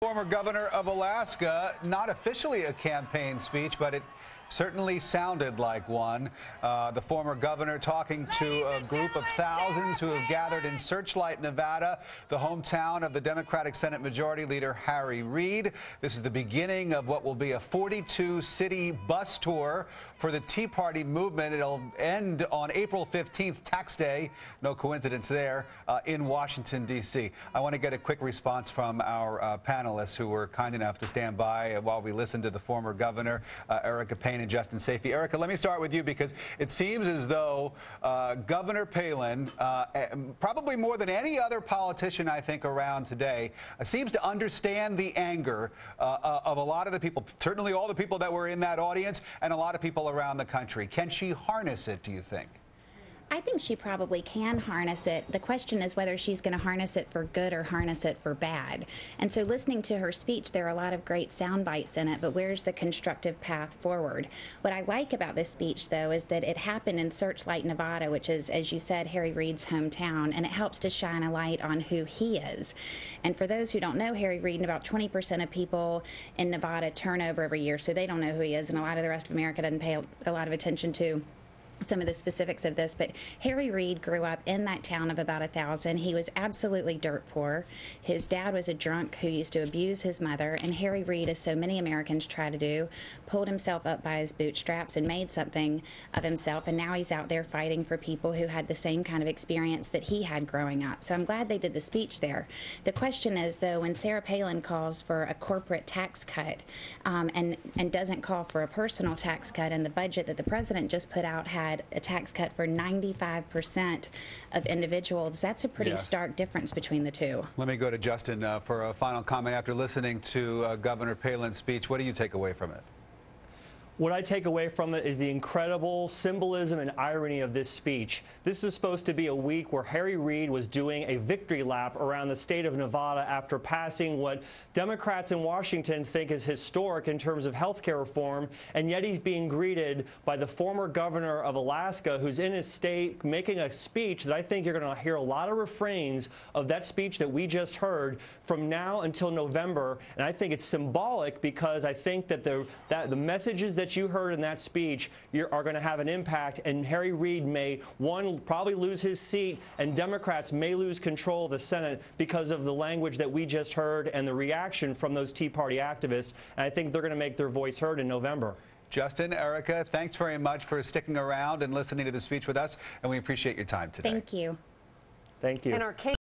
Former governor of Alaska, not officially a campaign speech, but it certainly sounded like one. The former governor talking to a group of thousands who have gathered in Searchlight, Nevada, the hometown of the Democratic Senate Majority Leader Harry Reid. This is the beginning of what will be a 42-city bus tour for the Tea Party movement. It'll end on April 15th, Tax Day, no coincidence there, in Washington, D.C. I want to get a quick response from our panelists who were kind enough to stand by while we listen to the former governor, Erica Payne and Justin Safey. Erica, let me start with you because it seems as though Governor Palin, probably more than any other politician I think around today, seems to understand the anger of a lot of the people, certainly all the people that were in that audience and a lot of people around the country. Can she harness it, do you think? I think she probably can harness it. The question is whether she's going to harness it for good or harness it for bad. And so listening to her speech, there are a lot of great sound bites in it, but where's the constructive path forward? What I like about this speech, though, is that it happened in Searchlight, Nevada, which is, as you said, Harry Reid's hometown, and it helps to shine a light on who he is. And for those who don't know Harry Reid, about 20% of people in Nevada turn over every year, so they don't know who he is, and a lot of the rest of America doesn't pay a lot of attention to some of the specifics of this, but Harry Reid grew up in that town of about 1,000. He was absolutely dirt poor. His dad was a drunk who used to abuse his mother, and Harry Reid, as so many Americans try to do, pulled himself up by his bootstraps and made something of himself, and now he's out there fighting for people who had the same kind of experience that he had growing up. So I'm glad they did the speech there. The question is, though, when Sarah Palin calls for a corporate tax cut and doesn't call for a personal tax cut, and the budget that the president just put out had a tax cut for 95% of individuals, that's a pretty stark difference between the two. Let me go to Justin for a final comment. After listening to Governor Palin's speech, what do you take away from it? What I take away from it is the incredible symbolism and irony of this speech. This is supposed to be a week where Harry Reid was doing a victory lap around the state of Nevada after passing what Democrats in Washington think is historic in terms of health care reform, and yet he's being greeted by the former governor of Alaska, who's in his state making a speech that I think you're going to hear a lot of refrains of that speech that we just heard from now until November. And I think it's symbolic because I think that the messages that you heard in that speech are going to have an impact, and Harry Reid may, probably lose his seat, and Democrats may lose control of the Senate because of the language that we just heard and the reaction from those Tea Party activists. And I think they're going to make their voice heard in November. Justin, Erica, thanks very much for sticking around and listening to the speech with us, and we appreciate your time today. Thank you. Thank you.